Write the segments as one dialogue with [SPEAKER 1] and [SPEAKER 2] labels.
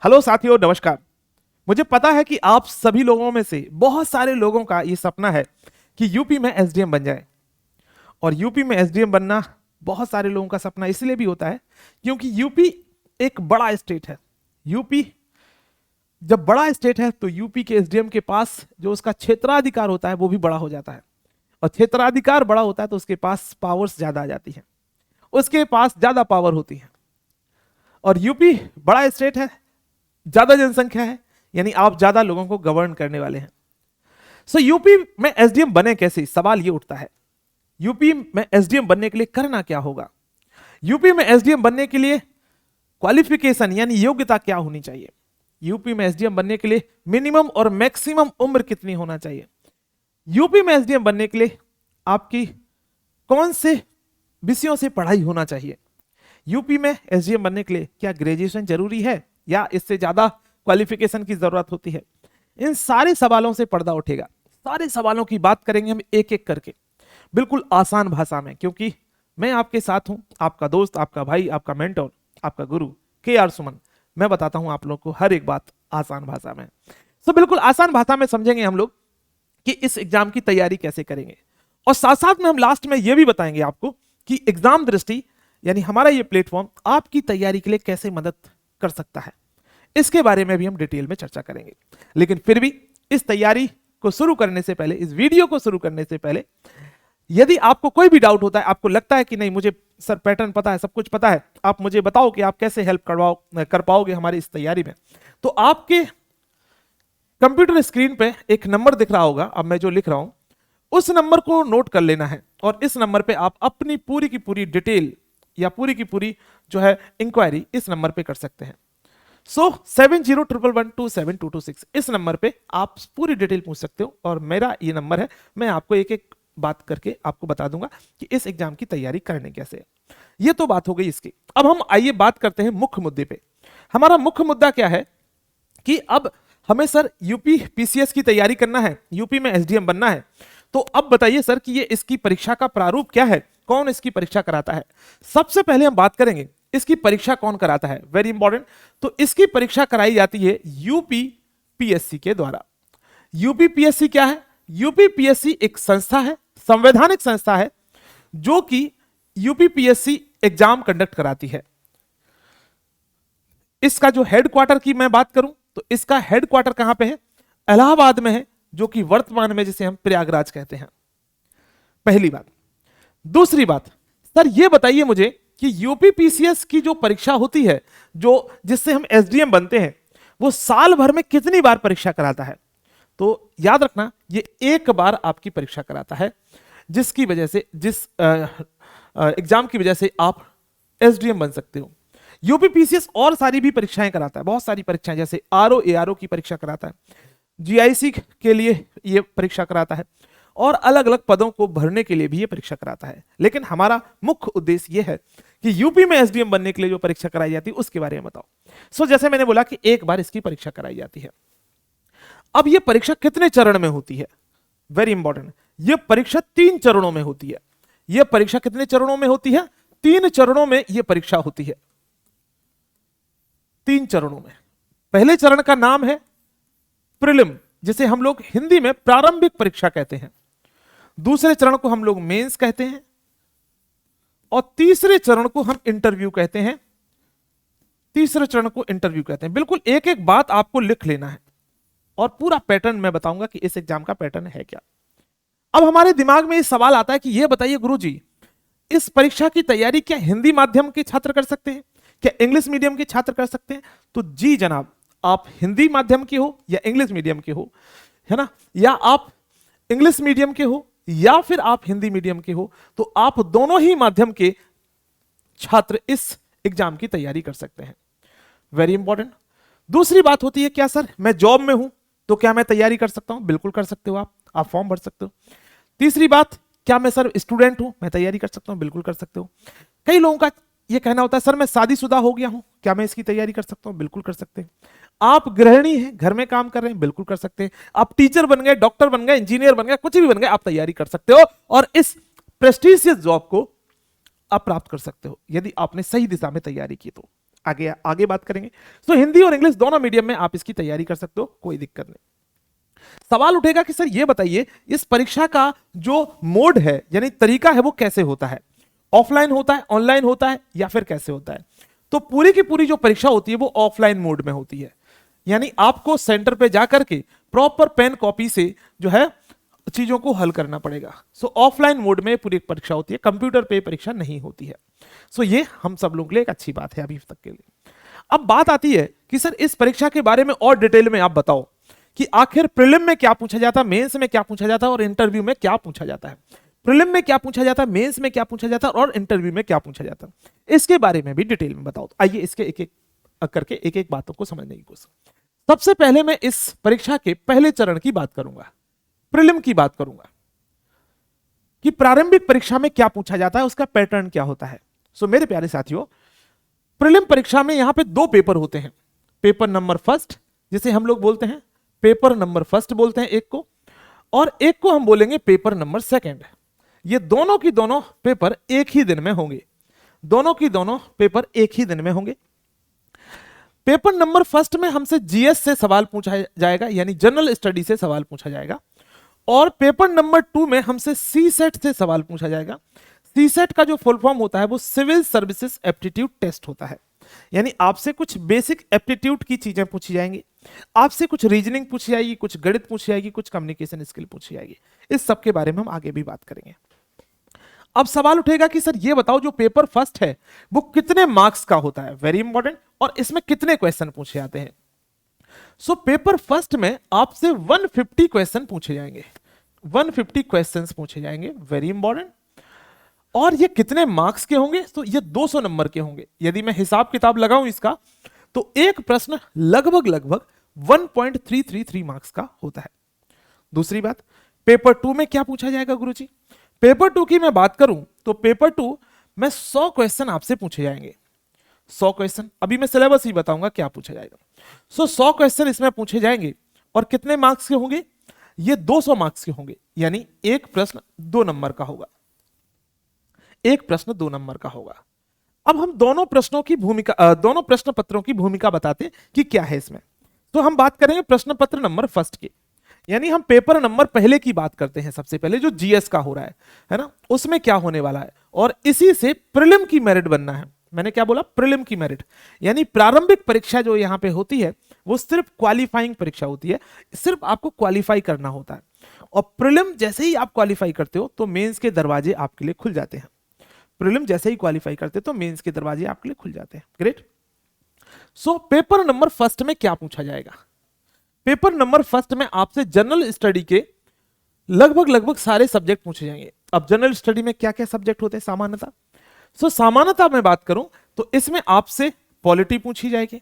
[SPEAKER 1] Hello साथियों, नमस्कार। मुझे पता है कि आप सभी लोगों में से बहुत सारे लोगों का ये सपना है कि यूपी में एसडीएम बन जाए। और यूपी में एसडीएम बनना बहुत सारे लोगों का सपना इसलिए भी होता है क्योंकि यूपी एक बड़ा स्टेट है। यूपी जब बड़ा स्टेट है तो यूपी के एसडीएम के पास जो उसका क्षेत्राधिकार होता है वो भी बड़ा हो जाता है। और क्षेत्राधिकार बड़ा होता है तो उसके पास पावर्स ज्यादा आ जाती है, उसके पास ज्यादा पावर होती है। और यूपी बड़ा स्टेट है, ज्यादा जनसंख्या है, यानी आप ज्यादा लोगों को गवर्न करने वाले हैं। सो यूपी में एसडीएम बने कैसे, सवाल ये उठता है। यूपी में एसडीएम बनने के लिए करना क्या होगा? यूपी में एसडीएम बनने के लिए क्वालिफिकेशन यानी योग्यता क्या होनी चाहिए? यूपी में एसडीएम बनने के लिए मिनिमम और मैक्सिमम उम्र कितनी होना चाहिए? यूपी में एसडीएम बनने के लिए आपकी कौन से विषयों से पढ़ाई होना चाहिए? यूपी में एसडीएम बनने के लिए क्या ग्रेजुएशन जरूरी है या इससे ज्यादा क्वालिफिकेशन की जरूरत होती है? इन सारे सवालों से पर्दा उठेगा। सारे सवालों की बात करेंगे हम एक एक करके, बिल्कुल आसान भाषा में, क्योंकि मैं आपके साथ हूं, आपका दोस्त, आपका भाई, आपका मेंटर, आपका गुरु के.आर. सुमन। मैं बताता हूं आप लोग को हर एक बात आसान भाषा में। तो बिल्कुल आसान भाषा में समझेंगे हम लोग कि इस एग्जाम की तैयारी कैसे करेंगे। और साथ साथ में हम लास्ट में यह भी बताएंगे आपको कि एग्जाम दृष्टि यानी हमारा ये प्लेटफॉर्म आपकी तैयारी के लिए कैसे मदद कर सकता है, इसके बारे में भी हम डिटेल में चर्चा करेंगे। लेकिन फिर भी इस तैयारी को शुरू करने से पहले, इस वीडियो को शुरू करने से पहले, यदि आपको कोई भी डाउट होता है, आपको लगता है कि नहीं मुझे सर पैटर्न पता है, सब कुछ पता है, आप मुझे बताओ कि आप कैसे हेल्प कर पाओगे हमारी इस तैयारी में, तो आपके कंप्यूटर स्क्रीन पे एक नंबर दिख रहा होगा, अब मैं जो लिख रहा हूं उस नंबर को नोट कर लेना है। और इस नंबर पे आप अपनी पूरी की पूरी डिटेल या पूरी की पूरी जो है इंक्वायरी इस नंबर पे कर सकते हैं। सो 7011127226 इस नंबर पे आप पूरी डिटेल पूछ सकते हो और मेरा ये नंबर है। मैं आपको एक एक बात करके आपको बता दूंगा कि इस एग्जाम की तैयारी करने कैसे है। ये तो बात हो गई इसकी। अब हम आइए बात करते हैं मुख्य मुद्दे पे। हमारा मुख्य मुद्दा क्या है कि अब हमें सर यूपी पीसीएस की तैयारी करना है, यूपी में एसडीएम बनना है, तो अब बताइए सर कि ये इसकी परीक्षा का प्रारूप क्या है, कौन इसकी परीक्षा कराता है? सबसे पहले हम बात करेंगे इसकी परीक्षा कौन कराता है, वेरी इंपॉर्टेंट। तो इसकी परीक्षा कराई जाती है यूपी पीएससी के द्वारा। यूपी पीएससी क्या है? यूपी पीएससी एक संस्था है, संवैधानिक संस्था है, जो कि यूपी पीएससी एग्जाम कंडक्ट कराती है। इसका जो हेडक्वार्टर की मैं बात करूं तो इसका हेडक्वार्टर कहां पे है? इलाहाबाद में है, जो कि वर्तमान में जिसे हम प्रयागराज कहते हैं। पहली बात। दूसरी बात, सर ये बताइए मुझे कि यूपी पीसीएस की जो परीक्षा होती है, जो जिससे हम एसडीएम बनते हैं, वो साल भर में कितनी बार परीक्षा कराता है? तो याद रखना ये एक बार आपकी परीक्षा कराता है, जिसकी वजह से जिस एग्जाम की वजह से आप एसडीएम बन सकते हो। यूपी पीसीएस और सारी भी परीक्षाएं कराता है, बहुत सारी परीक्षाएं, जैसे आरओ एआरओ की परीक्षा कराता है, जीआईसी के लिए ये परीक्षा कराता है, और अलग अलग पदों को भरने के लिए भी ये परीक्षा कराता है। लेकिन हमारा मुख्य उद्देश्य ये है कि यूपी में एसडीएम बनने के लिए जो परीक्षा कराई जाती है उसके बारे में बताओ। सो जैसे मैंने बोला कि एक बार इसकी परीक्षा कराई जाती है। अब ये परीक्षा कितने चरण में होती है? वेरी इंपॉर्टेंट, ये परीक्षा 3 चरणों में होती है। ये परीक्षा कितने चरणों में होती है? 3 चरणों में ये परीक्षा होती है। 3 चरणों में। पहले चरण का नाम है प्रीलिम, जिसे हम लोग हिंदी में प्रारंभिक परीक्षा कहते हैं। दूसरे चरण को हम लोग मेंस कहते हैं, और तीसरे चरण को हम इंटरव्यू कहते हैं। तीसरे चरण को इंटरव्यू कहते हैं। बिल्कुल एक एक बात आपको लिख लेना है और पूरा पैटर्न मैं बताऊंगा कि इस एग्जाम का पैटर्न है क्या। अब हमारे दिमाग में ये सवाल आता है कि ये बताइए गुरुजी, इस परीक्षा की तैयारी क्या हिंदी माध्यम के छात्र कर सकते हैं, क्या इंग्लिश मीडियम के छात्र कर सकते हैं? तो जी जनाब, आप हिंदी माध्यम के हो या इंग्लिश मीडियम के हो, है ना, या आप इंग्लिश मीडियम के हो या फिर आप हिंदी मीडियम के हो, तो आप दोनों ही माध्यम के छात्र इस एग्जाम की तैयारी कर सकते हैं। Very important. दूसरी बात होती है, क्या सर मैं जॉब में हूं तो क्या मैं तैयारी कर सकता हूं? बिल्कुल कर सकते हो, आप फॉर्म भर सकते हो। तीसरी बात, क्या मैं सर स्टूडेंट हूं, मैं तैयारी कर सकता हूं? बिल्कुल कर सकते हो। कई लोगों का ये कहना होता है सर मैं शादीशुदा हो गया हूं, क्या मैं इसकी तैयारी कर सकता हूं? बिल्कुल कर सकते हैं। आप गृहिणी हैं, घर में काम कर रहे हैं, बिल्कुल कर सकते हैं। आप टीचर बन गए, डॉक्टर बन गए, इंजीनियर बन गए, कुछ भी बन गए, आप तैयारी कर सकते हो और इस प्रेस्टिजियस जॉब को आप प्राप्त कर सकते हो यदि आपने सही दिशा में तैयारी की तो। आगे आगे बात करेंगे। तो हिंदी और इंग्लिश दोनों मीडियम में आप इसकी तैयारी कर सकते हो, कोई दिक्कत नहीं। सवाल उठेगा कि सर ये बताइए इस परीक्षा का जो मोड है यानी तरीका है वो कैसे होता है, ऑफलाइन होता है, ऑनलाइन होता है, या फिर कैसे होता है। तो पूरी की पूरी जो परीक्षा होती है वो ऑफलाइन मोड में होती है, यानी आपको सेंटर पे जाकर के प्रॉपर पेन कॉपी से जो है चीजों को हल करना पड़ेगा। सो ऑफलाइन मोड में पूरी परीक्षा होती है, कंप्यूटर पे परीक्षा नहीं होती है। सो ये हम सब लोगों के लिए एक अच्छी बात है अभी तक के लिए। अब बात आती है कि सर इस परीक्षा के बारे में और डिटेल में आप बताओ कि आखिर प्रीलिम में क्या पूछा जाता है, मेंस में क्या पूछा जाता है और इंटरव्यू में क्या पूछा जाता है। प्रीलिम में क्या पूछा जाता है, मेंस में क्या पूछा जाता है और इंटरव्यू में क्या पूछा जाता है, इसके बारे में भी डिटेल में बताओ। आइए इसके एक एक करके एक एक बातों को समझने की कोशिश। सबसे पहले मैं इस परीक्षा के पहले चरण की बात करूंगा, प्रीलिम की बात करूंगा कि प्रारंभिक परीक्षा में क्या पूछा जाता है, उसका पैटर्न क्या होता है। सो मेरे प्यारे साथियों, प्रीलिम परीक्षा में यहां पे दो पेपर होते हैं, पेपर नंबर फर्स्ट जिसे हम लोग बोलते हैं, पेपर नंबर फर्स्ट बोलते हैं एक को, और एक को हम बोलेंगे पेपर नंबर सेकंड। ये दोनों की दोनों पेपर एक ही दिन में होंगे, दोनों की दोनों पेपर एक ही दिन में होंगे। पेपर नंबर फर्स्ट में हमसे जीएस से सवाल पूछा जाएगा, यानी जनरल स्टडी से सवाल पूछा जाएगा, और पेपर नंबर 2 में हमसे सी सेट से सवाल पूछा जाएगा। सी सेट का जो फुल फॉर्म होता है वो सिविल सर्विसेज एप्टीट्यूड टेस्ट होता है, यानी आपसे कुछ बेसिक एप्टीट्यूड की चीजें पूछी जाएंगी, आपसे कुछ रीजनिंग पूछी जाएगी, कुछ गणित पूछी जाएगी, कुछ कम्युनिकेशन स्किल पूछी जाएगी। इस सब के बारे में हम आगे भी बात करेंगे। अब सवाल उठेगा कि सर ये बताओ जो पेपर फर्स्ट है वो कितने मार्क्स का होता है, वेरी इंपॉर्टेंट, और इसमें कितने क्वेश्चन पूछे जाते हैं। सो पेपर फर्स्ट में आपसे 150 क्वेश्चन पूछे जाएंगे, 150 क्वेश्चंस पूछे जाएंगे, वेरी इंपॉर्टेंट। और ये कितने मार्क्स के होंगे, तो ये 200 नंबर के होंगे। यदि मैं हिसाब किताब लगाऊं इसका तो एक प्रश्न लगभग 1.333 मार्क्स का होता है। दूसरी बात, पेपर 2 में क्या पूछा जाएगा गुरुजी। पेपर 2 की मैं बात करूं तो पेपर 2 में 100 क्वेश्चन आपसे पूछे जाएंगे, 100 क्वेश्चन। अभी मैं सिलेबस ही बताऊंगा क्या पूछा जाएगा। सो 100 क्वेश्चन इसमें पूछे जाएंगे, और कितने मार्क्स के होंगे, ये 200 मार्क्स के होंगे, यानी एक प्रश्न 2 नंबर का होगा, एक प्रश्न 2 नंबर का होगा। अब हम दोनों प्रश्नों की भूमिका, दोनों प्रश्न पत्रों की भूमिका बताते हैं कि क्या है इसमें। तो हम बात करेंगे प्रश्न पत्र नंबर फर्स्ट की, यानी हम पेपर नंबर पहले की बात करते हैं। सबसे पहले जो जीएस का हो रहा है ना, उसमें क्या होने वाला है, और इसी से प्रीलिम की मेरिट बनना है। मैंने क्या बोला, प्रीलिम की मेरिट, यानी प्रारंभिक परीक्षा जो यहां पे होती है वो सिर्फ क्वालिफाइंग परीक्षा होती है, सिर्फ आपको क्वालिफाई करना होता है। और प्रीलिम जैसे ही आप क्वालिफाई करते हो तो मेंस के दरवाजे आपके लिए खुल जाते हैं। प्रीलिम जैसे ही क्वालिफाई करते तो मेंस के दरवाजे आपके लिए खुल जाते हैं। Great. So paper number first में क्या पूछा जाएगा, पेपर नंबर फर्स्ट में आपसे जनरल स्टडी के लगभग सारे सब्जेक्ट पूछे जाएंगे। अब जनरल स्टडी में क्या क्या सब्जेक्ट होते हैं, सामान्यता। सो सामान्यता में बात करूं तो इसमें आपसे पॉलिटी पूछी जाएगी,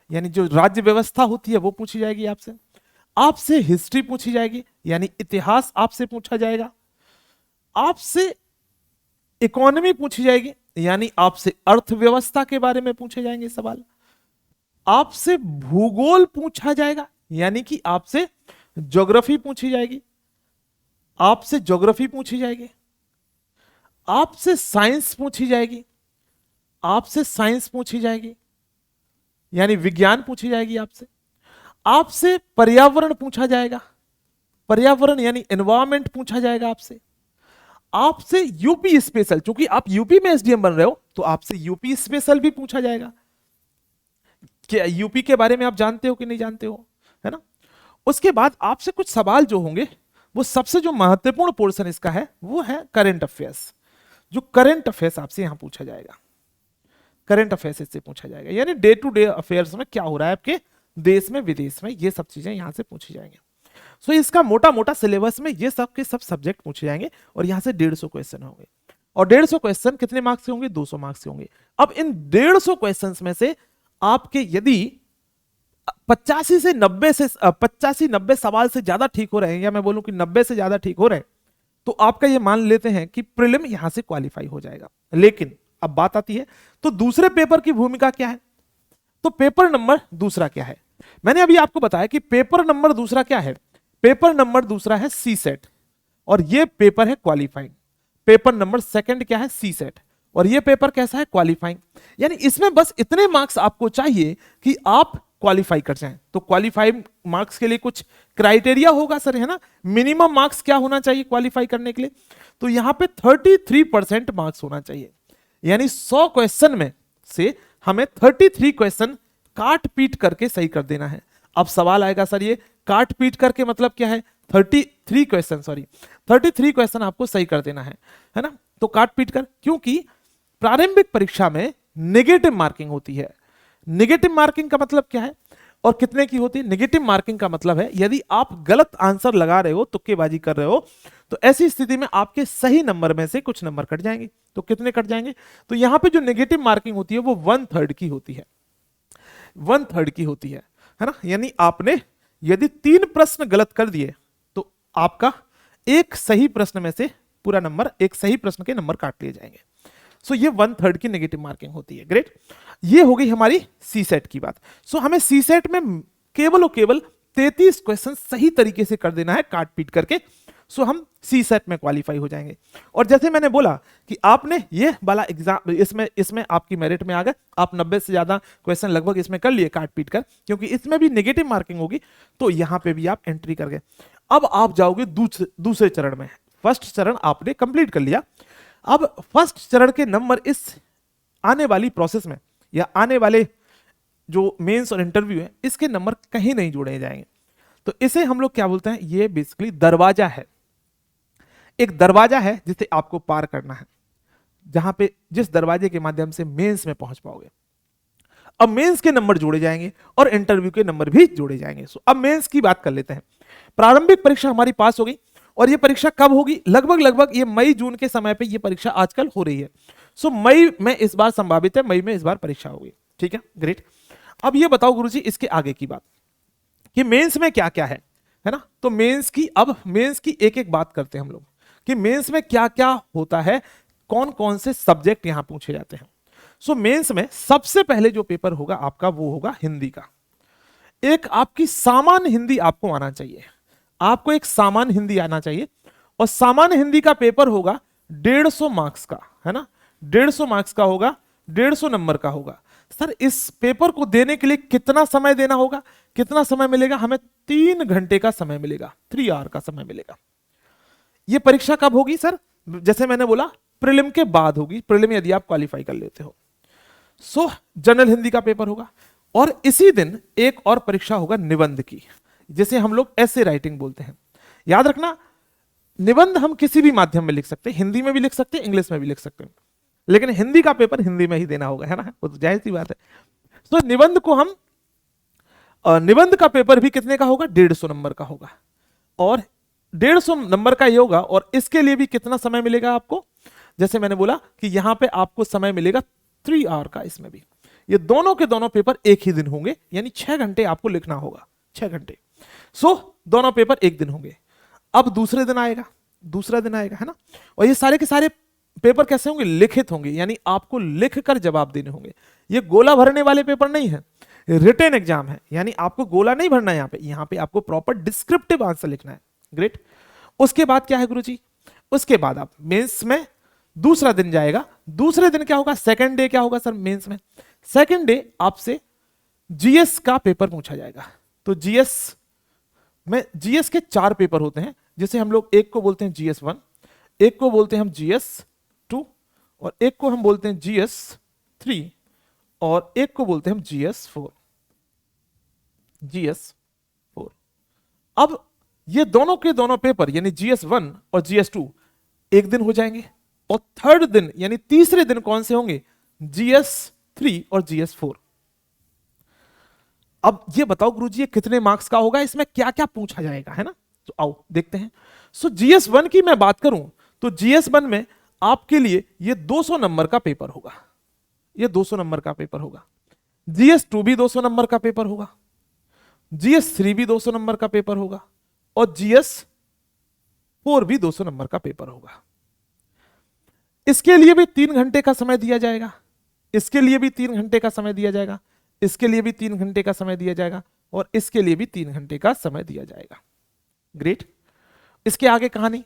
[SPEAKER 1] यानी जो राज्य व्यवस्था होती है वो पूछी जाएगी आपसे। आपसे हिस्ट्री पूछी जाएगी, यानी इतिहास आपसे पूछा जाएगा। आपसे इकोनॉमी पूछी जाएगी, यानी आपसे अर्थव्यवस्था के बारे में पूछे जाएंगे सवाल। आपसे भूगोल पूछा जाएगा, यानी कि आपसे ज्योग्राफी पूछी जाएगी, आपसे ज्योग्राफी पूछी जाएगी। आपसे साइंस पूछी जाएगी, आपसे साइंस पूछी जाएगी, यानी विज्ञान पूछी जाएगी आपसे। आपसे पर्यावरण पूछा जाएगा, पर्यावरण यानी एनवायरमेंट पूछा जाएगा आपसे। आपसे यूपी स्पेशल, क्योंकि आप यूपी में एसडीएम बन रहे हो तो आपसे यूपी स्पेशल भी पूछा जाएगा, क्या यूपी के बारे में आप जानते हो कि नहीं जानते हो, है ना। उसके बाद आपसे कुछ सवाल जो होंगे, वो सबसे जो महत्वपूर्ण पोर्शन इसका है वो है करंट अफेयर्स। जो करंट अफेयर्स आपसे यहां पूछा जाएगा, करंट अफेयर्स इससे पूछा जाएगा, यानी डे टू डे अफेयर्स में क्या हो रहा है आपके देश में विदेश में, ये सब चीजें यहां से पूछी जाएंगी। सो इसका मोटा मोटा सिलेबस में ये सब के सब सब्जेक्ट पूछे जाएंगे, और यहां से 150 क्वेश्चन होंगे। और 150 क्वेश्चन कितने मार्क्स के होंगे, 200 मार्क्स के होंगे। अब इन 150 क्वेश्चन में से आपके यदि 85 से 90 सवाल से ज्यादा ठीक हो रहे हैं, या मैं बोलूं कि 90 से ज्यादा ठीक हो रहे हैं, तो आपका ये मान लेते हैं कि प्रीलिम यहां से क्वालिफाई हो जाएगा। लेकिन अब बात आती है तो दूसरे पेपर की भूमिका क्या है, तो पेपर नंबर दूसरा क्या है। मैंने अभी आपको बताया कि पेपर नंबर दूसरा क्या है, पेपर नंबर दूसरा है सी सेट, और ये पेपर है क्वालिफाइंग। पेपर नंबर सेकंड क्या है, सी सेट, और ये पेपर कैसा है, क्वालिफाइंग। यानी इसमें बस इतने मार्क्स आपको चाहिए कि आप क्वालिफाई कर जाएं। तो क्वालिफाइड मार्क्स के लिए कुछ क्राइटेरिया होगा सर, है ना। मिनिमम मार्क्स क्या होना चाहिए क्वालिफाई करने के लिए, तो यहां पे 33% मार्क्स होना चाहिए। यानी 100 क्वेश्चन में से हमें 33 क्वेश्चन काट पीट करके सही कर देना है। अब सवाल आएगा सर ये काट पीट करके मतलब क्या है, 33 क्वेश्चन आपको सही कर देना है ना। तो काट पीट कर, क्योंकि प्रारंभिक परीक्षा में नेगेटिव मार्किंग होती है। नेगेटिव मार्किंग का मतलब क्या है और कितने की होती है? नेगेटिव मार्किंग का मतलब है यदि आप गलत आंसर लगा रहे हो, तुक्केबाजी कर रहे हो, तो ऐसी स्थिति में आपके सही नंबर में से कुछ नंबर कट जाएंगे। तो कितने कट जाएंगे? तो यहां पे जो नेगेटिव मार्किंग होती है वो 1/3 की होती है, 1/3 की होती है ना। यानी आपने यदि 3 प्रश्न गलत कर दिए तो आपका एक सही प्रश्न में से पूरा नंबर, एक सही प्रश्न के नंबर काट लिए जाएंगे। सो ये 1/3 की नेगेटिव मार्किंग होती है। ग्रेट, ये हो गई हमारी सी सेट की बात। सो हमें सी सेट में केवल और केवल 33 क्वेश्चन सही तरीके से कर देना है काट पीट करके। सो हम सी सेट में क्वालिफाई हो जाएंगे। और जैसे मैंने बोला कि आपने ये वाला एग्जाम, इसमें आपकी मेरिट में आ गए, आप 90 से ज्यादा क्वेश्चन लगभग इसमें कर लिए काट पीट कर, क्योंकि इसमें भी नेगेटिव मार्किंग होगी, तो यहां पे भी आप एंट्री कर गए। अब आप जाओगे दूसरे चरण में। फर्स्ट चरण आपने कंप्लीट कर लिया। अब फर्स्ट चरण के नंबर इस आने वाली प्रोसेस में या आने वाले जो मेंस और इंटरव्यू है, इसके नंबर कहीं नहीं जोड़े जाएंगे। तो इसे हम लोग क्या बोलते हैं, ये बेसिकली दरवाजा है। एक दरवाजा है जिसे आपको पार करना है, जहां पे जिस दरवाजे के माध्यम से मेंस में पहुंच पाओगे। अब मेंस के नंबर जोड़े जाएंगे और इंटरव्यू के नंबर भी जोड़े जाएंगे। सो अब मेंस की बात कर लेते हैं। प्रारंभिक परीक्षा हमारी पास हो गई, और ये परीक्षा कब होगी? लगभग ये मई जून के समय पे ये परीक्षा आजकल हो रही है। सो मई में इस बार संभावित है, मई में इस बार परीक्षा होगी। ठीक है, ग्रेट। अब ये बताओ गुरुजी इसके आगे की बात कि मेंस में क्या क्या है ना। तो मेंस की एक एक बात करते हैं हम लोग कि मेंस में क्या क्या होता है, कौन कौन से सब्जेक्ट यहां पूछे जाते हैं। सो मेंस में सबसे पहले जो पेपर होगा आपका वो होगा हिंदी का। एक आपकी सामान्य हिंदी आपको आना चाहिए, आपको एक सामान्य हिंदी आना चाहिए। और सामान्य हिंदी का पेपर होगा 150 मार्क्स का, है ना। 150 मार्क्स का होगा, 150 नंबर का होगा। सर इस पेपर को देने के लिए कितना समय देना होगा, कितना समय मिलेगा हमें? 3 घंटे का समय मिलेगा, 3 आवर का समय मिलेगा। यह परीक्षा कब होगी सर? जैसे मैंने बोला प्रीलिम के बाद होगी, प्रीलिम यदि आप क्वालिफाई कर लेते हो। सो जनरल हिंदी का पेपर होगा, और इसी दिन एक और परीक्षा होगा निबंध की, जिसे हम लोग ऐसे राइटिंग बोलते हैं। याद रखना, निबंध हम किसी भी माध्यम में लिख सकते हैं, हिंदी में भी लिख सकते हैं, इंग्लिश में भी लिख सकते हैं, लेकिन हिंदी का पेपर हिंदी में ही देना होगा, है ना, वो तो जाहिर सी बात है। तो निबंध को हम निबंध का पेपर भी कितने का होगा? 150 नंबर का होगा, और 150 नंबर का ये होगा। और इसके लिए भी कितना समय मिलेगा आपको? जैसे मैंने बोला कि यहां पे आपको समय मिलेगा 3 आवर का। इसमें भी ये दोनों के दोनों पेपर एक ही दिन होंगे, यानी 6 घंटे आपको लिखना होगा, 6 घंटे। सो दोनों पेपर एक दिन होंगे। अब दूसरा दिन आएगा, है ना। और ये सारे के सारे पेपर कैसे होंगे? लिखित होंगे, यानी आपको लिख कर जवाब देने होंगे। ये गोला भरने वाले पेपर नहीं है, रिटन एग्जाम है, यानी आपको गोला नहीं भरना है। यहाँ पे आपको प्रॉपर डिस्क्रिप्टिव आंसर लिखना है। ग्रेट। उसके बाद क्या है गुरुजी? उसके बाद आप मेंस में दूसरा दिन जाएगा। दूसरे दिन क्या होगा? सेकंड डे क्या होगा सर मेंस में? सेकंड डे आपसे जीएस का पेपर पूछा जाएगा। तो जीएस के 4 पेपर होते हैं, जिसे हम लोग एक को बोलते हैं GS1, एक को बोलते हैं हम GS2, और एक को हम बोलते हैं GS3, और एक को बोलते हैं हम GS4। अब ये दोनों के दोनों पेपर यानी GS1 और GS2 एक दिन हो जाएंगे, और थर्ड दिन यानी तीसरे दिन कौन से होंगे? GS3 और GS4। अब ये बताओ गुरुजी ये कितने मार्क्स का होगा, इसमें क्या क्या पूछा जाएगा, है ना। तो आओ देखते हैं। सो GS1 की मैं बात करूं तो GS1 में आपके लिए ये 200 नंबर का पेपर होगा, ये 200 नंबर का पेपर होगा। GS2 भी 200 नंबर का पेपर होगा, GS3 भी 200 नंबर का पेपर होगा, और GS4 भी 200 नंबर का पेपर होगा। इसके लिए भी 3 घंटे का समय दिया जाएगा, इसके लिए भी 3 घंटे का समय दिया जाएगा, इसके लिए भी 3 घंटे का समय दिया जाएगा, और इसके लिए भी 3 घंटे का समय दिया जाएगा। ग्रेट। इसके आगे कहानी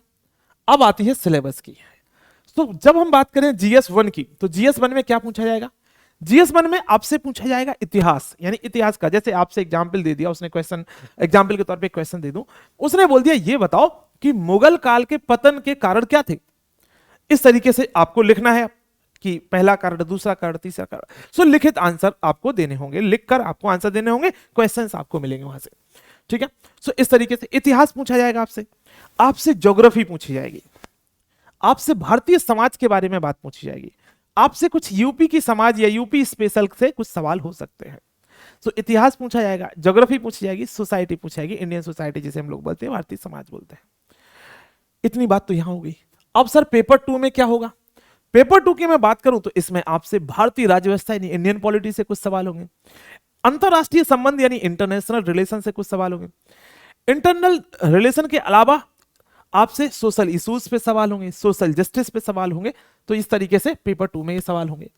[SPEAKER 1] अब आती है सिलेबस की। तो जब हम बात करें GS1 की, तो GS1 में क्या पूछा जाएगा? GS1 में आपसे पूछा जाएगा इतिहास, यानी इतिहास का। जैसे आपसे एग्जाम्पल दे दिया उसने, क्वेश्चन एग्जाम्पल के तौर पे क्वेश्चन दे दूं, उसने बोल दिया ये बताओ कि मुगल काल के पतन के कारण क्या थे। इस तरीके से आपको लिखना है कि पहला कारण, दूसरा कारण, तीसरा कारण। सो लिखित आंसर आपको देने होंगे, लिखकर आपको आंसर देने होंगे, क्वेश्चंस आपको मिलेंगे वहां से, ठीक है। सो इस तरीके से इतिहास पूछा जाएगा आपसे, आपसे ज्योग्राफी पूछी जाएगी, आपसे भारतीय समाज के बारे में बात पूछी जाएगी, आपसे कुछ यूपी की समाज या यूपी स्पेशल से कुछ सवाल हो सकते हैं। सो इतिहास पूछा जाएगा, ज्योग्राफी पूछी जाएगी, सोसाइटी पूछी जाएगी, इंडियन सोसाइटी जिसे हम लोग बोलते हैं, भारतीय समाज बोलते हैं। इतनी बात तो यहां हो गई। अब सर पेपर 2 में क्या होगा? पेपर 2 की मैं बात करूं तो इसमें आपसे भारतीय राज्य व्यवस्था यानी इंडियन पॉलिटी से कुछ सवाल होंगे, अंतरराष्ट्रीय संबंध यानी इंटरनेशनल रिलेशन से कुछ सवाल होंगे, इंटरनल रिलेशन के अलावा आपसे सोशल इश्यूज पे सवाल होंगे, सोशल जस्टिस पे सवाल होंगे। तो इस तरीके से पेपर 2 में ये सवाल होंगे।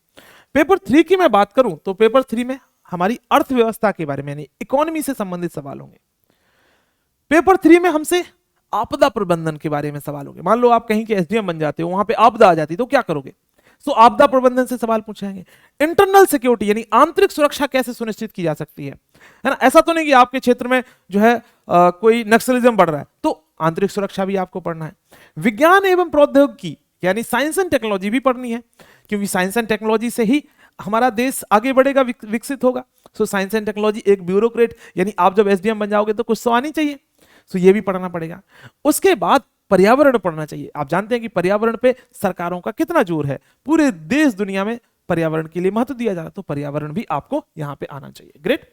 [SPEAKER 1] पेपर 3 की मैं बात करूं तो पेपर 3 में हमारी अर्थव्यवस्था के बारे में यानी इकोनॉमी से संबंधित सवाल होंगे। पेपर 3 में हमसे आपदा प्रबंधन के बारे में सवाल होंगे। मान लो आप कहीं के एसडीएम बन जाते हो, वहां पे आपदा आ जाती तो क्या करोगे? सो आपदा प्रबंधन से सवाल पूछे जाएंगे। इंटरनल सिक्योरिटी यानी आंतरिक सुरक्षा कैसे सुनिश्चित की जा सकती है ना। ऐसा तो नहीं कि आपके क्षेत्र में जो है कोई नक्सलिज्म बढ़ रहा है तो आंतरिक सुरक्षा भी आपको पढ़ना है। विज्ञान एवं प्रौद्योगिकी यानी साइंस एंड टेक्नोलॉजी भी पढ़नी है, क्योंकि साइंस एंड टेक्नोलॉजी से ही हमारा देश आगे बढ़ेगा, विकसित होगा। सो साइंस एंड टेक्नोलॉजी, एक ब्यूरोक्रेट यानी आप जब एसडीएम बन जाओगे तो कुछ तो आनी चाहिए, सो ये भी पढ़ना पड़ेगा। उसके बाद पर्यावरण पढ़ना चाहिए। आप जानते हैं कि पर्यावरण पे सरकारों का कितना जोर है, पूरे देश दुनिया में पर्यावरण के लिए महत्व दिया जा रहा है, तो पर्यावरण भी आपको यहां पे आना चाहिए। ग्रेट।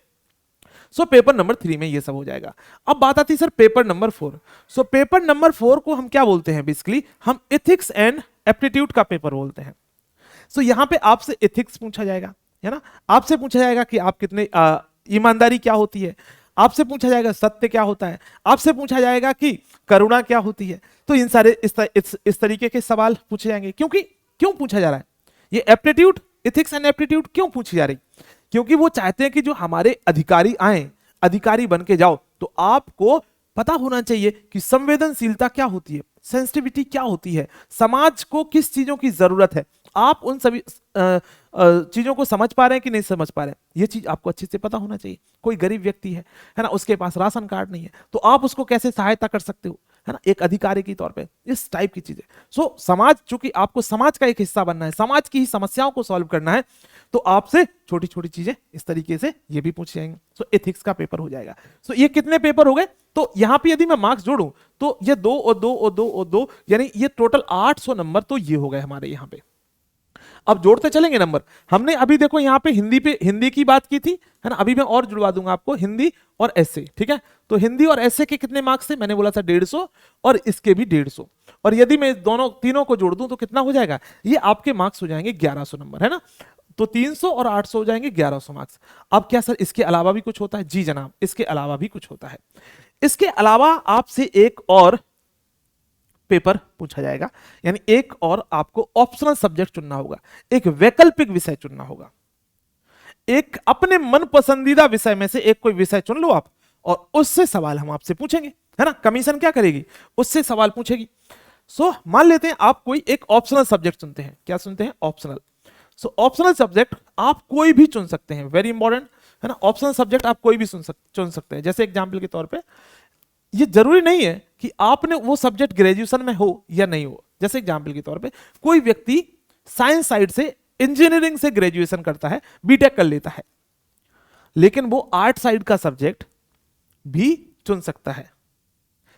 [SPEAKER 1] सो पेपर नंबर 3 में ये सब हो जाएगा। अब बात आती है sir paper number 4। So paper number 4 को हम क्या बोलते हैं? बेसिकली हम एथिक्स एंड एप्टीट्यूड का पेपर बोलते हैं। सो यहां पे आपसे एथिक्स पूछा जाएगा, है ना। आपसे पूछा जाएगा कि आप कितने ईमानदारी क्या होती है, आपसे पूछा जाएगा सत्य क्या होता है, आपसे पूछा जाएगा कि करुणा क्या होती है। तो इन सारे इस तरीके के सवाल पूछे जाएंगे। क्योंकि क्यों पूछा जा रहा है ये एप्टीट्यूड, एथिक्स एंड एप्टीट्यूड क्यों पूछी जा रही? क्योंकि वो चाहते हैं कि जो हमारे अधिकारी आए, अधिकारी बन के जाओ तो आपको पता होना चाहिए कि संवेदनशीलता क्या होती है, सेंसिटिविटी क्या होती है, समाज को किस चीजों की जरूरत है, आप उन सभी चीजों को समझ पा रहे हैं कि नहीं समझ पा रहे हैं, ये चीज आपको अच्छे से पता होना चाहिए। कोई गरीब व्यक्ति है ना, उसके पास राशन कार्ड नहीं है, तो आप उसको कैसे सहायता कर सकते हो, है ना, एक अधिकारी के तौर पे, इस टाइप की चीजें। सो समाज, चूंकि आपको समाज का एक हिस्सा बनना है, समाज की ही समस्याओं को सॉल्व करना है, तो आपसे छोटी छोटी चीजें इस तरीके से ये भी पूछ जाएंगे। सो एथिक्स का पेपर हो जाएगा। सो ये कितने पेपर हो गए? तो यहां पे यदि मैं मार्क्स जोड़ूं तो ये 2 और 2 और 2 और 2 यानी ये टोटल 800 नंबर तो ये हो गए हमारे यहां पे। अब जोड़ते चलेंगे नंबर। हमने अभी देखो यहाँ पे हिंदी की बात की थी, है ना। अभी मैं और जुड़वा दूंगा आपको, हिंदी और एसए, ठीक है। तो हिंदी और एसए के कितने मार्क्स थे? मैंने बोला था 150, और इसके भी 150। और यदि मैं दोनों तीनों को जोड़ दूं तो कितना हो जाएगा? ये आपके मार्क्स हो जाएंगे 1100 नंबर, है ना। तो 300 और 800 हो जाएंगे 1100 मार्क्स। अब क्या सर इसके अलावा भी कुछ होता है? जी जनाब, इसके अलावा भी कुछ होता है। इसके अलावा आपसे एक और पेपर पूछा जाएगा, यानी एक और आपको ऑप्शनल सब्जेक्ट चुनना होगा, एक वैकल्पिक विषय चुनना होगा। एक अपने मन पसंदीदा विषय में से एक कोई विषय चुन लो आप, और उससे सवाल हम आपसे पूछेंगे, है ना। कमीशन क्या करेगी? उससे सवाल पूछेगी। सो मान लेते हैं आप कोई एक ऑप्शनल सब्जेक्ट चुनते हैं। क्या सुनते हैं? ऑप्शनल। सो ऑप्शनल सब्जेक्ट आप कोई भी चुन सकते हैं, वेरी इंपॉर्टेंट, है ना। ऑप्शनल सब्जेक्ट आप कोई भी चुन सकते हैं। जैसे एग्जाम्पल के तौर पर, ये जरूरी नहीं है कि आपने वो सब्जेक्ट ग्रेजुएशन में हो या नहीं हो। जैसे एग्जाम्पल के तौर पे कोई व्यक्ति साइंस साइड से इंजीनियरिंग से ग्रेजुएशन करता है, बीटेक कर लेता है, लेकिन वो आर्ट साइड का सब्जेक्ट भी चुन सकता है।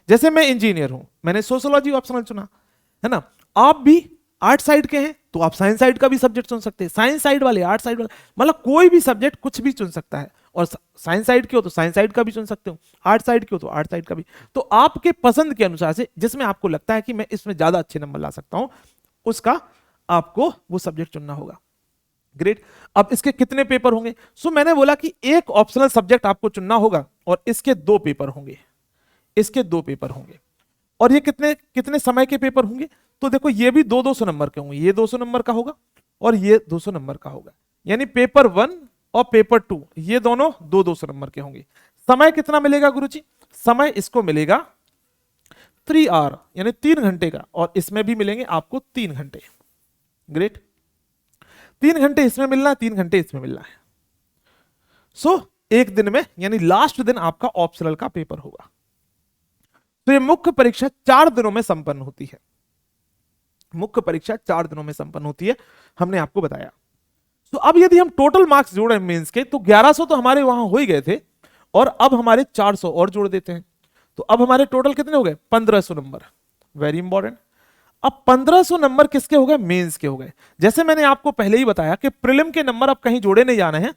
[SPEAKER 1] जैसे मैं इंजीनियर हूं, मैंने सोशियोलॉजी ऑप्शनल चुना, है ना। आप भी आर्ट साइड के हैं तो आप साइंस साइड का भी सब्जेक्ट चुन सकते हैं, साइंस साइड वाले आर्ट साइड वाले, मतलब कोई भी सब्जेक्ट कुछ भी चुन सकता है। और साइंस साइड के हो तो साइंस साइड का भी चुन सकते हो, आर्ट साइड के हो तो आर्ट साइड का भी। तो आपके पसंद के अनुसार से जिसमें आपको लगता है कि मैं इसमें ज्यादा अच्छे नंबर ला सकता हूं, उसका आपको वो सब्जेक्ट चुनना होगा। ग्रेट। अब इसके कितने पेपर होंगे? सो मैंने बोला कि एक ऑप्शनल सब्जेक्ट आपको चुनना होगा और इसके 2 पेपर होंगे, इसके 2 पेपर होंगे। और ये कितने कितने समय के पेपर होंगे? तो देखो ये भी 200 नंबर के होंगे, ये 200 नंबर का होगा और ये 200 नंबर का होगा, यानी पेपर 1 और पेपर 2 ये दोनों 200 नंबर के होंगे। समय कितना मिलेगा गुरुजी? समय इसको मिलेगा 3 आवर यानी 3 घंटे का, और इसमें भी मिलेंगे आपको 3 घंटे। ग्रेट। 3 घंटे इसमें मिलना है, 3 घंटे इसमें मिलना है। सो एक दिन में यानी लास्ट दिन आपका ऑप्शनल का पेपर होगा। तो ये मुख्य परीक्षा 4 दिनों में संपन्न होती है। मुख्य परीक्षा 4 दिनों में संपन्न होती है, हमने आपको बताया। तो अब यदि हम टोटल मार्क्स जोड़ें मेंस के, तो 1100 तो हमारे वहां हो ही गए थे, और अब हमारे 400 और जोड़ देते हैं, तो अब हमारे टोटल कितने हो गए? 1500 नंबर। Very important. अब 1500 नंबर किसके हो गए? मेंस के हो गए। जैसे मैंने आपको पहले ही बताया कि प्रीलिम के नंबर अब कहीं जोड़े नहीं जाने हैं,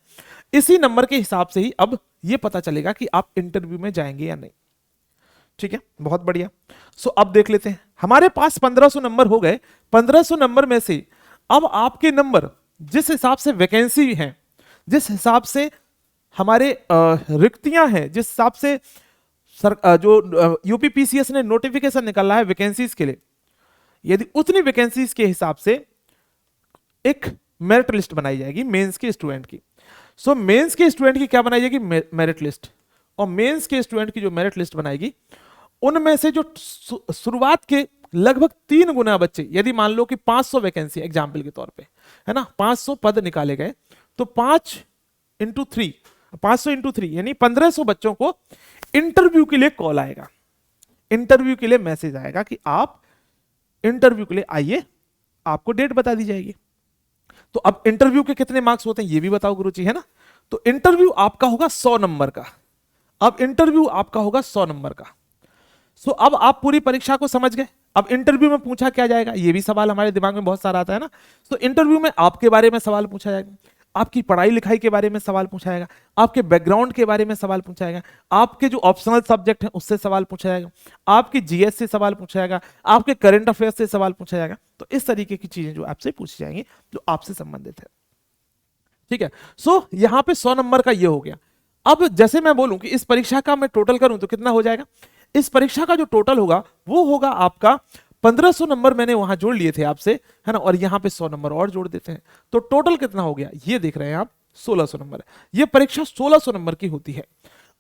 [SPEAKER 1] इसी नंबर के हिसाब से ही अब यह पता चलेगा कि आप इंटरव्यू में जाएंगे या नहीं। ठीक है, बहुत बढ़िया। सो अब देख लेते हैं, हमारे पास 1500 नंबर हो गए। 1500 नंबर में से अब आपके नंबर जिस हिसाब से वैकेंसी है, जिस हिसाब से हमारे रिक्तियां हैं, जिस हिसाब से जो यूपीपीसीएस ने नोटिफिकेशन निकाला है वैकेंसीज के लिए, यदि उतनी वैकेंसीज के हिसाब से एक मेरिट लिस्ट बनाई जाएगी मेंस के स्टूडेंट की। सो मेंस के स्टूडेंट की क्या बनाई जाएगी? Merit list. और मेंस के स्टूडेंट की जो मेरिट लिस्ट बनाएगी, उनमें से जो शुरुआत के लगभग 3 गुना बच्चे, यदि मान लो कि 500 वैकेंसी एग्जाम्पल के तौर पे है ना, 500 पद निकाले गए, तो 5 इंटू 3, 500 इंटू 3 यानी 1500 बच्चों को इंटरव्यू के लिए कॉल आएगा, इंटरव्यू के लिए मैसेज आएगा कि आप इंटरव्यू के लिए आइए, आपको डेट बता दी जाएगी। तो अब इंटरव्यू के कितने मार्क्स होते हैं ये भी बताओ गुरुजी, है ना। तो इंटरव्यू आपका होगा 100 नंबर का। अब इंटरव्यू आपका होगा 100 नंबर का। सो अब आप पूरी परीक्षा को समझ गए। अब इंटरव्यू में पूछा क्या जाएगा, ये भी सवाल हमारे दिमाग में बहुत सारा आता है ना। तो इंटरव्यू में आपके बारे में सवाल पूछा जाएगा, आपकी पढ़ाई लिखाई के बारे में सवाल पूछा जाएगा, आपके बैकग्राउंड के बारे में सवाल पूछा जाएगा, आपके जो ऑप्शनल सब्जेक्ट हैं उससे सवाल पूछा जाएगा, आपकी जीएस से सवाल पूछा जाएगा, आपके करंट अफेयर्स से सवाल पूछा जाएगा। तो इस तरीके की चीजें जो आपसे पूछी जाएंगी जो आपसे संबंधित है। ठीक है, सो यहां पे 100 नंबर का ये हो गया। अब जैसे मैं बोलूं कि इस परीक्षा का मैं टोटल करूं तो कितना हो जाएगा, इस परीक्षा का जो टोटल होगा वो होगा आपका 1500 नंबर मैंने वहां जोड़ लिए थे आपसे, है ना, और यहां पे 100 नंबर और जोड़ देते हैं, तो टोटल कितना हो गया ये देख रहे हैं आप, 1600 नंबर। ये परीक्षा 1600 नंबर की होती है।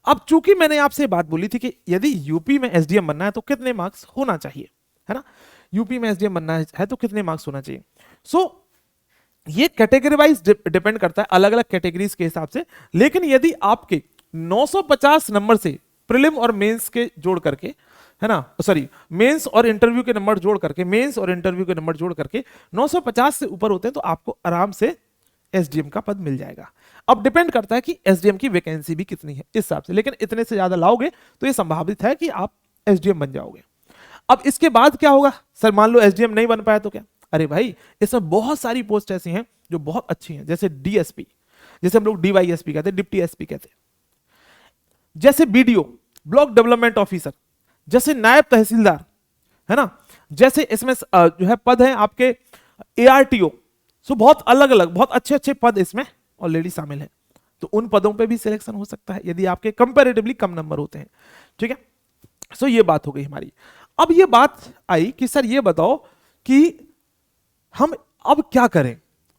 [SPEAKER 1] अब चूंकि मैंने आपसे बात बोली थी कि यदि यूपी में एसडीएम बनना है तो कितने मार्क्स होना चाहिए, है ना, यूपी में एसडीएम बनना है तो कितने मार्क्स होना चाहिए। सो ये कैटेगरी वाइज डिपेंड करता है, अलग अलग कैटेगरीज के हिसाब से। लेकिन यदि आपके 950 नंबर से प्रीलिम और मेंस के जोड़ करके, है ना, सॉरी मेंस और इंटरव्यू के नंबर जोड़ करके, मेंस और इंटरव्यू के नंबर जोड़ करके 950 से ऊपर होते हैं तो आपको आराम से एसडीएम का पद मिल जाएगा। अब डिपेंड करता है कि एसडीएम की वैकेंसी भी कितनी है इस हिसाब से, लेकिन इतने से ज्यादा लाओगे तो ये संभावित है कि आप एसडीएम बन जाओगे। अब इसके बाद क्या होगा, सर मान लो एसडीएम नहीं बन पाया तो क्या? अरे भाई इसमें बहुत सारी पोस्ट ऐसी हैं जो बहुत अच्छी हैं, जैसे डीएसपी, जैसे हम लोग डीवाईएसपी कहते हैं, डिप्टी एसपी कहते हैं, जैसे बीडीओ ब्लॉक डेवलपमेंट ऑफिसर, जैसे नायब तहसीलदार, है ना, जैसे इसमें जो है पद है आपके एआरटीओ। सो बहुत अलग अलग बहुत अच्छे अच्छे पद इसमें ऑलरेडी शामिल हैं। तो उन पदों पे भी सिलेक्शन हो सकता है यदि आपके कंपैरेटिवली कम नंबर होते हैं। ठीक है, सो ये बात हो गई हमारी। अब ये बात आई कि सर ये बताओ कि हम अब क्या करें।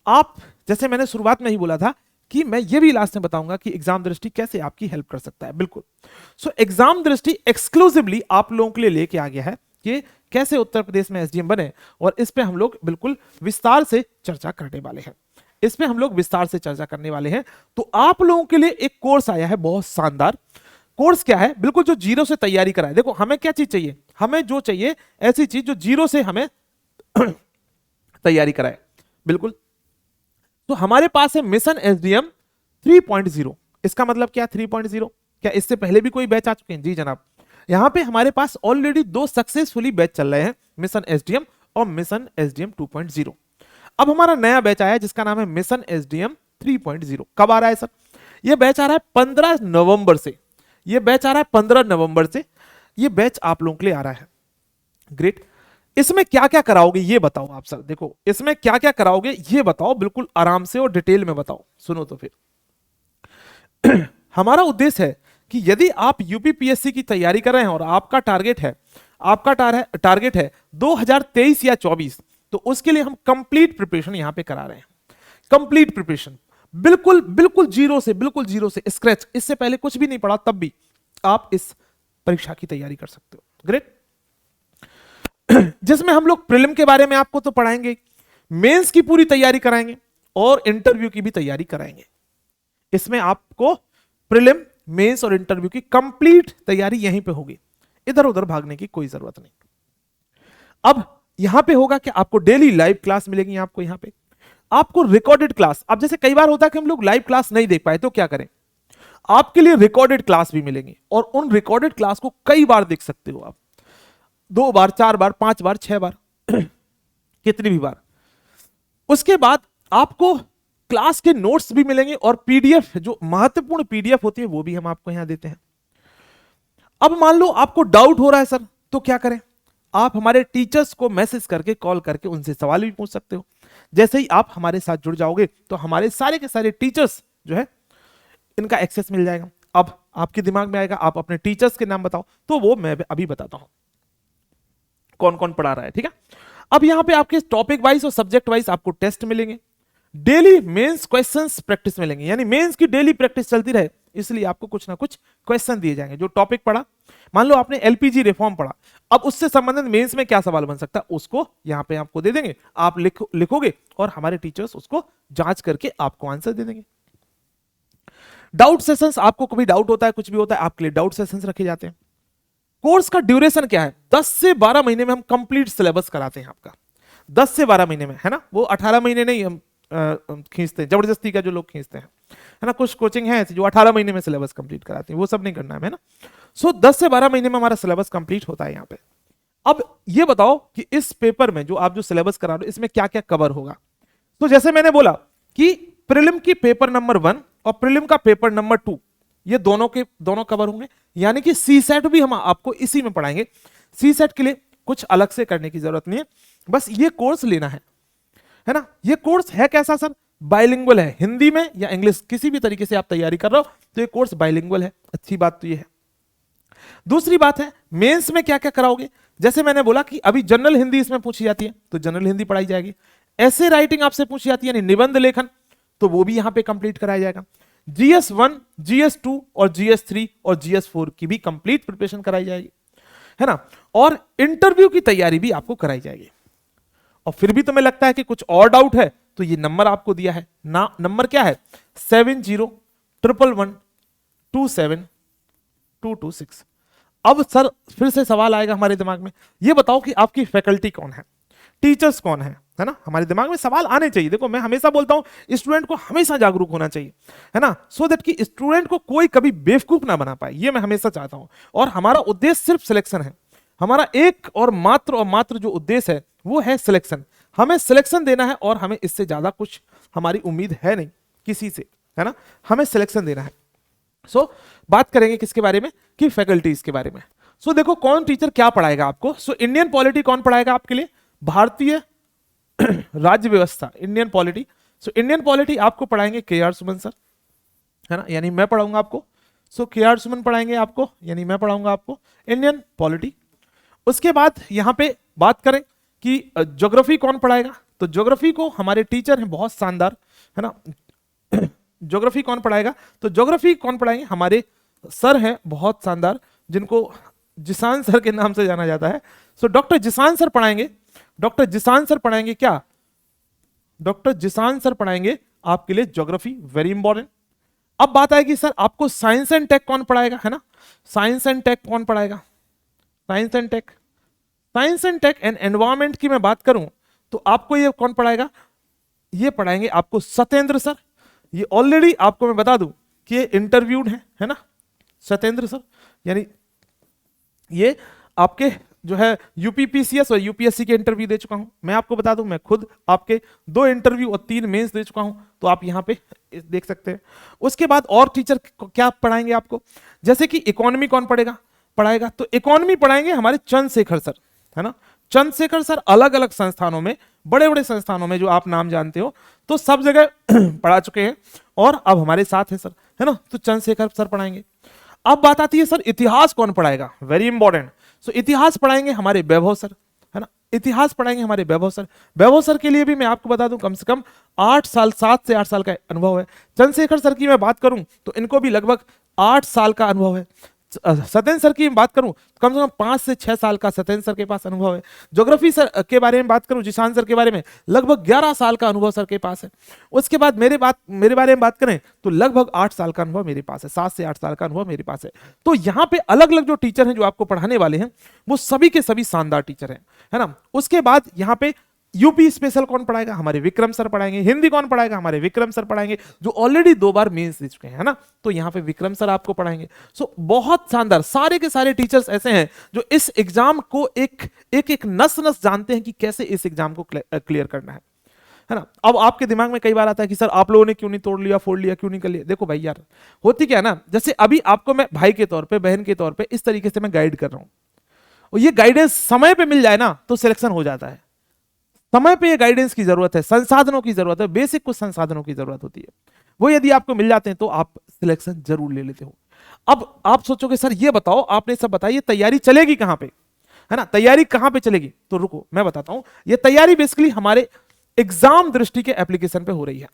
[SPEAKER 1] आप जैसे मैंने शुरुआत में ही बोला था कि मैं ये भी लास्ट में बताऊंगा कि एग्जाम दृष्टि कैसे आपकी हेल्प कर सकता है। बिल्कुल, सो एग्जाम दृष्टि एक्सक्लूसिवली आप लोगों के लिए लेके आ गया है कि कैसे उत्तर प्रदेश में एसडीएम बने, और इस पे हम लोग बिल्कुल विस्तार से चर्चा करने वाले हैं। इस पे हम लोग विस्तार से चर्चा करने वाले हैं। तो आप लोगों के लिए एक कोर्स आया है बहुत शानदार। कोर्स क्या है, बिल्कुल जो जीरो से तैयारी कराए। देखो हमें क्या चीज चाहिए, हमें जो चाहिए ऐसी चीज जो जीरो से हमें तैयारी कराए। बिल्कुल, तो हमारे पास है मिशन एसडीएम 3.0। इसका मतलब क्या 3.0? क्या इससे पहले भी कोई बैच आ चुके हैं? जी जनाब, यहां पे हमारे पास ऑलरेडी 2 सक्सेसफुली बैच चल रहे हैं, मिशन एसडीएम और मिशन एसडीएम 2.0। अब हमारा नया बैच आया है जिसका नाम है मिशन एसडीएम 3.0। कब आ रहा है सर? यह बैच आ रहा है 15 नवंबर से। यह बैच आ रहा है 15 नवंबर से। यह बैच आप लोगों के लिए आ रहा है। ग्रेट। इसमें क्या क्या कराओगे ये बताओ आप सर। देखो इसमें क्या क्या कराओगे ये बताओ, बिल्कुल आराम से और डिटेल में बताओ। सुनो तो फिर हमारा उद्देश्य है कि यदि आप यूपीपीएससी की तैयारी कर रहे हैं और आपका टारगेट है 2023 या 24, तो उसके लिए हम कंप्लीट प्रिपरेशन यहां पे करा रहे हैं। कंप्लीट प्रिपरेशन बिल्कुल बिल्कुल जीरो से स्क्रैच, इससे पहले कुछ भी नहीं पढ़ा तब भी आप इस परीक्षा की तैयारी कर सकते हो। ग्रेट। जिसमें हम लोग प्रीलिम के बारे में आपको तो पढ़ाएंगे, मेंस की पूरी तैयारी कराएंगे और इंटरव्यू की भी तैयारी कराएंगे। इसमें आपको प्रीलिम, मेंस और इंटरव्यू की कंप्लीट तैयारी यहीं पे होगी, इधर उधर भागने की कोई जरूरत नहीं। अब यहां पे होगा कि आपको डेली लाइव क्लास मिलेगी, आपको यहां पे आपको रिकॉर्डेड क्लास। अब जैसे कई बार होता है कि हम लोग लाइव क्लास नहीं देख पाए तो क्या करें, आपके लिए रिकॉर्डेड क्लास भी मिलेंगी और उन रिकॉर्डेड क्लास को कई बार देख सकते हो आप, 2 बार, 4 बार, 5 बार, 6 बार कितनी भी बार। उसके बाद आपको क्लास के नोट्स भी मिलेंगे और पीडीएफ, जो महत्वपूर्ण पीडीएफ होती है वो भी हम आपको यहां देते हैं। अब मान लो आपको डाउट हो रहा है सर, तो क्या करें, आप हमारे टीचर्स को मैसेज करके, कॉल करके उनसे सवाल भी पूछ सकते हो। जैसे ही आप हमारे साथ जुड़ जाओगे तो हमारे सारे के सारे टीचर्स जो है इनका एक्सेस मिल जाएगा। अब आपके दिमाग में आएगा आप अपने टीचर्स के नाम बताओ, तो वो मैं अभी बताता हूं कौन कौन पढ़ा रहा है, ठीक है। अब यहां पे आपके टॉपिक वाइज और सब्जेक्ट वाइज आपको टेस्ट मिलेंगे, डेली मेंस क्वेश्चंस प्रैक्टिस मिलेंगे, यानी मेंस की डेली प्रैक्टिस चलती रहे इसलिए आपको कुछ ना कुछ क्वेश्चन दिए जाएंगे। जो टॉपिक पढ़ा, मान लो आपने एलपीजी रिफॉर्म पढ़ा, अब उससे संबंधित मेंस में क्या सवाल बन सकता है उसको यहां पे आपको दे देंगे, आप लिखोगे और हमारे टीचर्स उसको जांच करके आपको आंसर दे देंगे। डाउट सेशंस, आपको कभी डाउट होता है, कुछ भी होता है, आपके लिए डाउट सेशंस रखे जाते हैं। कोर्स का ड्यूरेशन क्या है, 10 से 12 महीने में हम कंप्लीट सिलेबस कराते हैं आपका, 10 से 12 महीने में, है ना। वो 18 महीने नहीं हम खींचते हैं, जबरदस्ती का जो लोग खींचते हैं, है ना। कुछ कोचिंग है ऐसी जो 18 महीने में सिलेबस कंप्लीट कराती है, वो सब नहीं करना है ना। सो 10 से 12 महीने में हमारा सिलेबस कंप्लीट होता है यहाँ पे। अब ये बताओ कि इस पेपर में जो आप जो सिलेबस करा रहे हो इसमें क्या क्या कवर होगा। तो जैसे मैंने बोला कि प्रीलिम की पेपर नंबर 1 और प्रीलिम का पेपर नंबर 2, ये दोनों के दोनों कवर होंगे, यानी कि सी सेट भी हम आपको इसी में पढ़ाएंगे। सी सेट के लिए कुछ अलग से करने की जरूरत नहीं है, बस ये कोर्स लेना है ना। ये कोर्स है कैसा सर, बाइलिंगुअल है, हिंदी में या इंग्लिश किसी भी तरीके से आप तैयारी कर रहे हो तो ये कोर्स बाइलिंगुअल है। अच्छी बात तो ये है। दूसरी बात है मेंस में क्या क्या कराओगे, जैसे मैंने बोला कि अभी जनरल हिंदी इसमें पूछी जाती है तो जनरल हिंदी पढ़ाई जाएगी, ऐसे राइटिंग आपसे पूछी जाती है यानी निबंध लेखन, तो वो भी यहां पे कंप्लीट कराया जाएगा। GS1, GS2 और GS3 और GS4 की भी कंप्लीट प्रिपरेशन कराई जाएगी, है ना। और इंटरव्यू की तैयारी भी आपको कराई जाएगी। और फिर भी तुम्हें लगता है कि कुछ और डाउट है तो ये नंबर आपको दिया है ना, नंबर क्या है 7011127226। अब सर फिर से सवाल आएगा हमारे दिमाग में, ये बताओ कि आपकी फैकल्टी कौन है, टीचर्स कौन है ना। हमारे दिमाग में सवाल आने चाहिए। देखो मैं हमेशा बोलता हूं स्टूडेंट को हमेशा जागरूक होना चाहिए, है ना, सो दैट कि स्टूडेंट को कोई कभी बेवकूफ ना बना पाए, ये मैं हमेशा चाहता हूं। और हमारा उद्देश्य सिर्फ सिलेक्शन है, हमारा एक और मात्र जो उद्देश्य है वो है सिलेक्शन। हमें सिलेक्शन देना है और हमें इससे ज्यादा कुछ हमारी उम्मीद है नहीं किसी से, है ना, हमें सिलेक्शन देना है। सो बात करेंगे किसके बारे में, कि फैकल्टीज के बारे में। सो देखो कौन टीचर क्या पढ़ाएगा आपको। सो इंडियन पॉलिटी कौन पढ़ाएगा आपके लिए, भारतीय राज्य व्यवस्था, Indian polity. So Indian polity आपको पढ़ाएंगे KR सुमन सर, है ना, यानी मैं पढ़ाऊंगा आपको। सो KR सुमन पढ़ाएंगे आपको, यानी मैं पढ़ाऊंगा आपको इंडियन पॉलिटी। उसके बाद यहां पे बात करें कि ज्योग्राफी कौन पढ़ाएगा, तो ज्योग्राफी को हमारे टीचर हैं बहुत शानदार, है ना। ज्योग्राफी कौन पढ़ाएगा, तो ज्योग्राफी कौन पढ़ाएंगे, हमारे सर हैं बहुत शानदार जिनको जिसान सर के नाम से जाना जाता है। सो डॉक्टर जिसान सर पढ़ाएंगे, डॉक्टर जिसान सर पढ़ाएंगे क्या, डॉक्टर जिसान सर पढ़ाएंगे आपके लिए ज्योग्राफी, वेरी इंपॉर्टेंट। अब बात आएगी सर आपको साइंस एंड टेक कौन पढ़ाएगा, है ना, साइंस एंड टेक कौन पढ़ाएगा, science and tech, science and tech and environment की मैं बात करूं तो आपको ये कौन पढ़ाएगा, ये पढ़ाएंगे आपको सत्येंद्र सर। ये ऑलरेडी आपको मैं बता दूं कि ये इंटरव्यूड है ना, सत्येंद्र सर, यानी ये आपके जो है यूपीपीसीएस और यूपीएससी के इंटरव्यू दे चुका हूं। मैं आपको बता दूं मैं खुद आपके 2 इंटरव्यू और 3 मेंस दे चुका हूं, तो आप यहां पे देख सकते हैं। उसके बाद और टीचर क्या पढ़ाएंगे आपको, जैसे कि इकोनॉमी कौन पढ़ाएगा, तो इकोनॉमी पढ़ाएंगे हमारे चंद्रशेखर सर, है ना। चंद्रशेखर सर अलग अलग संस्थानों में, बड़े बड़े संस्थानों में जो आप नाम जानते हो तो सब जगह पढ़ा चुके हैं और अब हमारे साथ है सर, है ना, तो चंद्रशेखर सर पढ़ाएंगे। अब बात आती है सर इतिहास कौन पढ़ाएगा, वेरी इंपॉर्टेंट। सो इतिहास पढ़ाएंगे हमारे वैभव सर, है ना, इतिहास पढ़ाएंगे हमारे वैभव सर। वैभव सर के लिए भी मैं आपको बता दूं कम से कम 8 साल, 7 से 8 साल का अनुभव है। चंद्रशेखर सर की मैं बात करूं तो इनको भी लगभग 8 साल का अनुभव है। सत्येंद्र सर की बात करूं, कम से कम 5 से 6 साल का सत्येंद्र सर के पास अनुभव है। ज्योग्राफी सर के बारे में बात करूं, जिशान सर के बारे में, लगभग 11 साल का अनुभव सर के पास है। उसके बाद मेरे बारे में बात करें तो लगभग 8 साल का अनुभव मेरे पास है, 7 से 8 साल का अनुभव मेरे पास है। तो यहाँ पे अलग अलग जो टीचर हैं जो आपको पढ़ाने वाले हैं वो सभी के सभी शानदार टीचर हैं, है ना। उसके बाद यहाँ पे यूपी स्पेशल कौन पढ़ाएगा, हमारे विक्रम सर पढ़ाएंगे। हिंदी कौन पढ़ाएगा, हमारे विक्रम सर पढ़ाएंगे, जो ऑलरेडी 2 बार मेंस दे चुके हैं, है ना। तो यहाँ पे विक्रम सर आपको पढ़ाएंगे। सो बहुत शानदार, सारे के सारे टीचर्स ऐसे हैं जो इस एग्जाम को एक एक नस नस जानते हैं कि कैसे इस एग्जाम को क्लियर करना है ना। अब आपके दिमाग में कई बार आता है कि सर आप लोगों ने क्यों नहीं तोड़ लिया, फोड़ लिया, क्यों नहीं कर लिया। देखो भाई यार, होती क्या है ना, जैसे अभी आपको मैं भाई के तौर पे, बहन के तौर पे इस तरीके से मैं गाइड कर रहा हूं, और ये गाइडेंस समय पे मिल जाए ना तो सिलेक्शन हो जाता है। समय पे ये गाइडेंस की जरूरत है, संसाधनों की जरूरत है, बेसिक कुछ संसाधनों की जरूरत होती है, वो यदि आपको मिल जाते हैं तो आप सिलेक्शन जरूर ले लेते हो। अब आप सोचोगे सर ये बताओ, आपने सब बताइए तैयारी चलेगी कहां पे, है ना, तैयारी कहां पे चलेगी। तो रुको मैं बताता हूं, ये तैयारी बेसिकली हमारे एग्जाम दृष्टि के एप्लीकेशन पे हो रही है।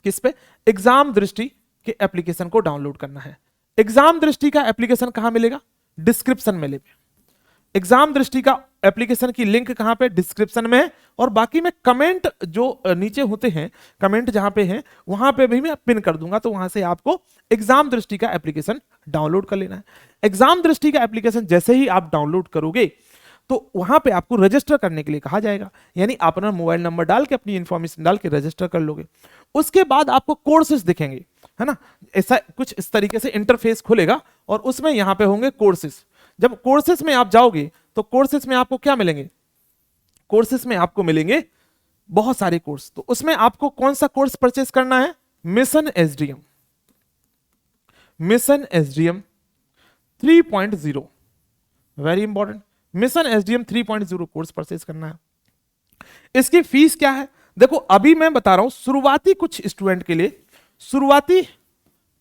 [SPEAKER 1] किस पे, एग्जाम दृष्टि के एप्लीकेशन को डाउनलोड करना है। एग्जाम दृष्टि का एप्लीकेशन कहां मिलेगा, डिस्क्रिप्शन में ले। एग्जाम दृष्टि का एप्लीकेशन की लिंक कहां पे, डिस्क्रिप्शन में है। और बाकी में कमेंट जो नीचे होते हैं, कमेंट जहां पे हैं वहां पे भी मैं पिन कर दूंगा, तो वहां से आपको एग्जाम दृष्टि का एप्लीकेशन डाउनलोड कर लेना है। एग्जाम दृष्टि का एप्लीकेशन जैसे ही आप डाउनलोड करोगे तो वहां पे आपको रजिस्टर करने के लिए कहा जाएगा, यानी आप अपना मोबाइल नंबर डाल के अपनी इंफॉर्मेशन डाल के रजिस्टर कर लोगे। उसके बाद आपको कोर्सेज दिखेंगे, है ना, ऐसा कुछ इस तरीके से इंटरफेस खुलेगा और उसमें यहां पे होंगे कोर्सेज। जब कोर्सेज में आप जाओगे तो कोर्सेज में आपको क्या मिलेंगे, कोर्सेज में आपको मिलेंगे बहुत सारे कोर्स। तो उसमें आपको कौन सा कोर्स परचेस करना है, mission SDM, mission SDM 3.0, very important, mission SDM 3.0 course purchase करना है। इसकी फीस क्या है, देखो अभी मैं बता रहा हूं, शुरुआती कुछ स्टूडेंट के लिए, शुरुआती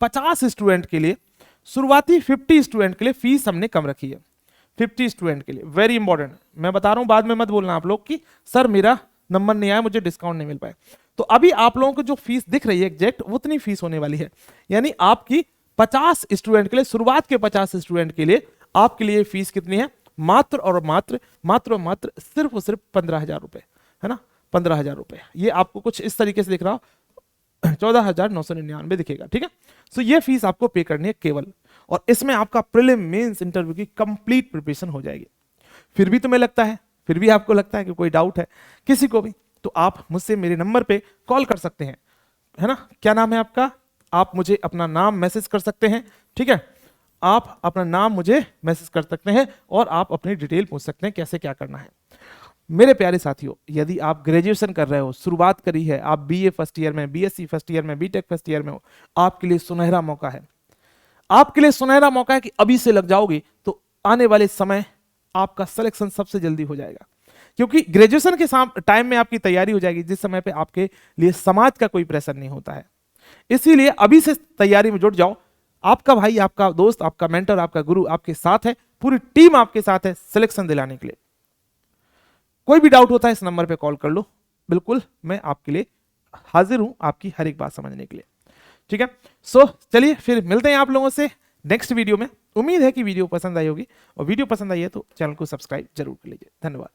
[SPEAKER 1] 50 स्टूडेंट के लिए, शुरुआती 50 स्टूडेंट के लिए फीस हमने कम रखी है। 50 स्टूडेंट के लिए, वेरी इंपॉर्टेंट, मैं बता रहा हूं, बाद में मत बोलना आप लोग कि सर मेरा नंबर नहीं आया, मुझे डिस्काउंट नहीं मिल पाया। तो अभी आप लोगों को जो फीस दिख रही है एग्जैक्ट उतनी फीस होने वाली है, यानी आपकी 50 स्टूडेंट के लिए, शुरुआत के 50 स्टूडेंट के लिए आपके लिए फीस कितनी है, मात्र और मात्र मात्र और मात्र सिर्फ और सिर्फ 15,000 रुपए, है ना, 15,000 रुपए। ये आपको कुछ इस तरीके से दिख रहा हो, 14,999 दिखेगा, ठीक है। सो ये फीस आपको पे करनी है केवल, और इसमें आपका प्रीलिम मेंस इंटरव्यू की कंप्लीट प्रिपरेशन हो जाएगी। फिर भी तुम्हें लगता है, फिर भी आपको लगता है कि कोई डाउट है किसी को भी, तो आप मुझसे मेरे नंबर पे कॉल कर सकते हैं, है ना। क्या नाम है आपका, आप मुझे अपना नाम मैसेज कर सकते हैं, ठीक है, आप अपना नाम मुझे मैसेज कर सकते हैं और आप अपनी डिटेल पूछ सकते हैं कैसे क्या करना है। मेरे प्यारे साथियों, यदि आप ग्रेजुएशन कर रहे हो, शुरुआत करी है, आप बीए फर्स्ट ईयर में, बीएससी फर्स्ट ईयर में, बीटेक फर्स्ट ईयर में हो, आपके लिए सुनहरा मौका है, आपके लिए सुनहरा मौका है कि अभी से लग जाओगे तो आने वाले समय आपका सिलेक्शन सबसे जल्दी हो जाएगा, क्योंकि ग्रेजुएशन के टाइम में आपकी तैयारी हो जाएगी, जिस समय पे आपके लिए समाज का कोई प्रेशर नहीं होता है। इसीलिए अभी से तैयारी में जुट जाओ। आपका भाई, आपका दोस्त, आपका मेंटर, आपका गुरु आपके साथ है, पूरी टीम आपके साथ है सिलेक्शन दिलाने के लिए। कोई भी डाउट होता है इस नंबर पे कॉल कर लो, बिल्कुल मैं आपके लिए हाजिर हूं, आपकी हर एक बात समझने के लिए, ठीक है। सो चलिए फिर मिलते हैं आप लोगों से नेक्स्ट वीडियो में। उम्मीद है कि वीडियो पसंद आई होगी, और वीडियो पसंद आई है तो चैनल को सब्सक्राइब जरूर कर लीजिए। धन्यवाद।